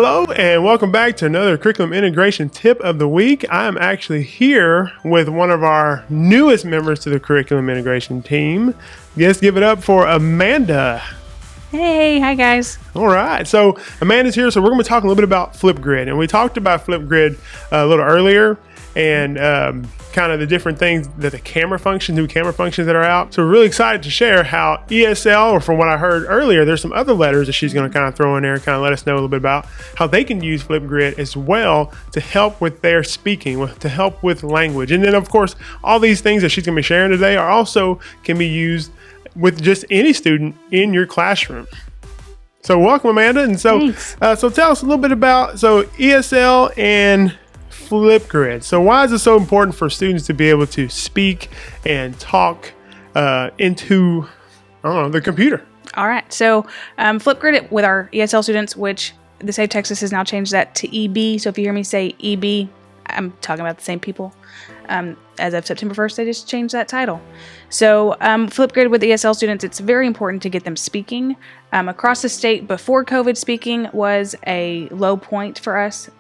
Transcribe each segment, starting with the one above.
Hello and welcome back to another curriculum integration tip of the week. I am actually here with one of our newest members to the curriculum integration team. Let's give it up for Amanda. Hey, hi guys. All right, so Amanda's here, so we're going to talk a little bit about FlipGrid. And we talked about FlipGrid a little earlier and kind of the different things that the camera functions, new camera functions that are out. So we're really excited to share how ESL, or from what I heard earlier, there's some other letters that she's going to kind of throw in there and kind of let us know a little bit about how they can use FlipGrid as well to help with their speaking, to help with language. And then of course, all these things that she's going to be sharing today are also can be used with just any student in your classroom. So welcome, Amanda. And so, so tell us a little bit about ESL and FlipGrid. So why is it so important for students to be able to speak and talk into, the computer? All right. So FlipGrid with our ESL students, which the Save Texas has now changed that to EB. So if you hear me say EB, I'm talking about the same people. As of September 1st, they just changed that title. So FlipGrid with ESL students, it's very important to get them speaking. Across the state before COVID, speaking was a low point for us.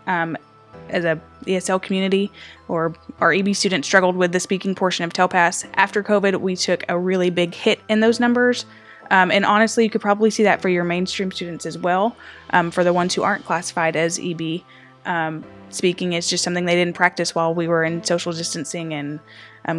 As a ESL community, or our EB students struggled with the speaking portion of TELPAS. After COVID, we took a really big hit in those numbers. And honestly, you could probably see that for your mainstream students as well. For the ones who aren't classified as EB, speaking is just something they didn't practice while we were in social distancing and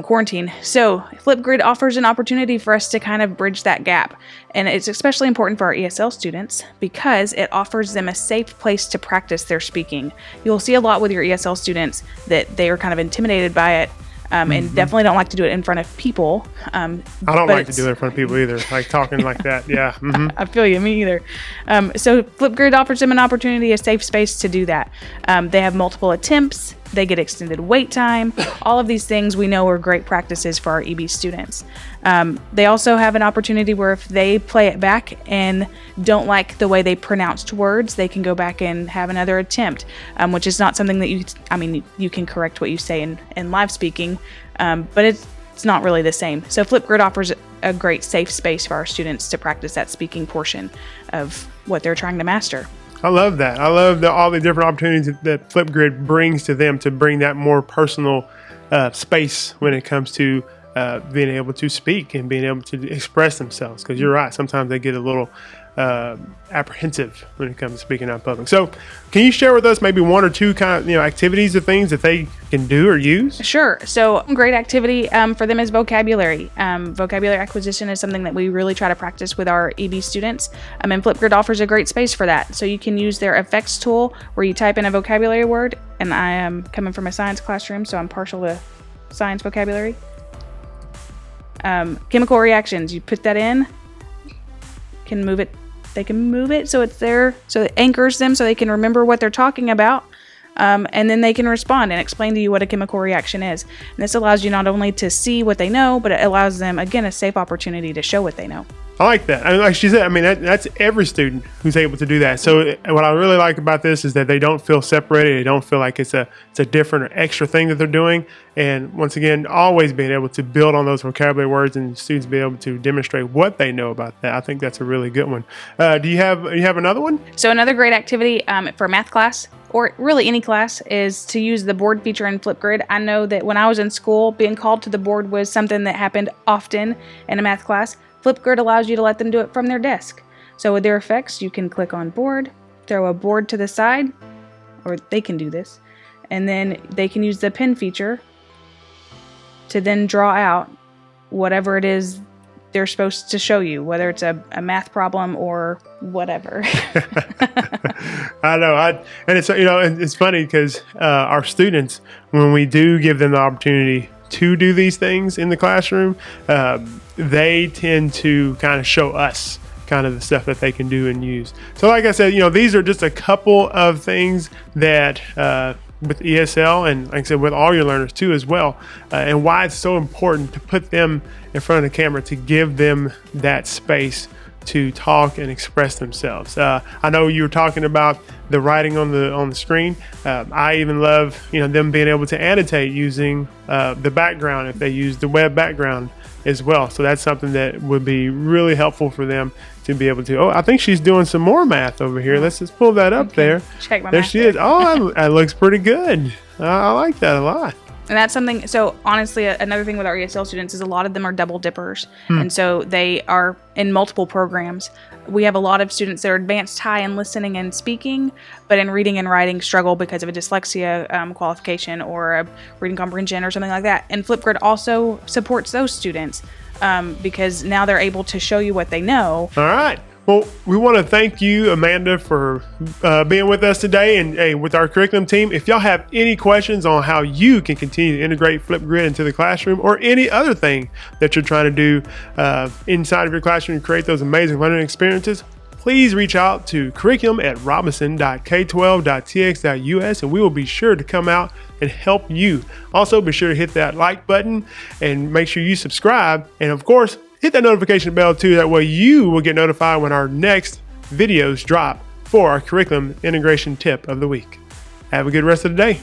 quarantine. So FlipGrid offers an opportunity for us to kind of bridge that gap. And it's especially important for our ESL students because it offers them a safe place to practice their speaking. You'll see a lot with your ESL students that they are kind of intimidated by it. And definitely don't like to do it in front of people. I don't like to do it in front of people either, like talking like that. Yeah. Mm-hmm. I feel you, me either. So FlipGrid offers them an opportunity, a safe space to do that. They have multiple attempts. They get extended wait time. All of these things we know are great practices for our EB students. They also have an opportunity where if they play it back and don't like the way they pronounced words, they can go back and have another attempt, which is not something that you can correct what you say in live speaking, but it's not really the same. So FlipGrid offers a great safe space for our students to practice that speaking portion of what they're trying to master. I love that. I love all the different opportunities that FlipGrid brings to them to bring that more personal space when it comes to being able to speak and being able to express themselves. Because you're right, sometimes they get a little apprehensive when it comes to speaking out in public. So can you share with us maybe one or two kind of activities or things that they can do or use? Sure. So a great activity for them is vocabulary. Vocabulary acquisition is something that we really try to practice with our EB students. And FlipGrid offers a great space for that. So you can use their effects tool where you type in a vocabulary word. And I am coming from a science classroom, so I'm partial to science vocabulary. Chemical reactions, you put that in, can move it. They can move it so it's there, so it anchors them so they can remember what they're talking about. And then they can respond and explain to you what a chemical reaction is. And this allows you not only to see what they know, but it allows them, again, a safe opportunity to show what they know. I like that. Like she said, that's every student who's able to do that. So what I really like about this is that they don't feel separated. They don't feel like it's a different or extra thing that they're doing. And once again, always being able to build on those vocabulary words and students be able to demonstrate what they know about that. I think that's a really good one. Do you have another one? So another great activity for math class, or really any class, is to use the board feature in FlipGrid. I know that when I was in school, being called to the board was something that happened often in a math class. FlipGrid allows you to let them do it from their desk. So with their effects, you can click on board, throw a board to the side, or they can do this, and then they can use the pen feature to then draw out whatever it is they're supposed to show you, whether it's a math problem or whatever. I know. And it's it's funny because our students, when we do give them the opportunity to do these things in the classroom, they tend to kind of show us kind of the stuff that they can do and use. So like I said, these are just a couple of things that with ESL and like I said, with all your learners too as well, and why it's so important to put them in front of the camera to give them that space to talk and express themselves. I know you were talking about the writing on the screen. I even love them being able to annotate using the background if they use the web background as well. So that's something that would be really helpful for them to be able to. Oh, I think she's doing some more math over here. Let's just pull that up there. Check my there math she there. is. Oh, that looks pretty good. I like that a lot. And that's something, so honestly, another thing with our ESL students is a lot of them are double dippers. And so they are in multiple programs. We have a lot of students that are advanced high in listening and speaking, but in reading and writing struggle because of a dyslexia qualification or a reading comprehension or something like that. And FlipGrid also supports those students because now they're able to show you what they know. All right. Well, we want to thank you, Amanda, for being with us today and with our curriculum team. If y'all have any questions on how you can continue to integrate FlipGrid into the classroom or any other thing that you're trying to do inside of your classroom to create those amazing learning experiences, please reach out to curriculum@robinson.k12.tx.us and we will be sure to come out and help you. Also, be sure to hit that like button and make sure you subscribe. And of course, hit that notification bell too. That way you will get notified when our next videos drop for our curriculum integration tip of the week. Have a good rest of the day.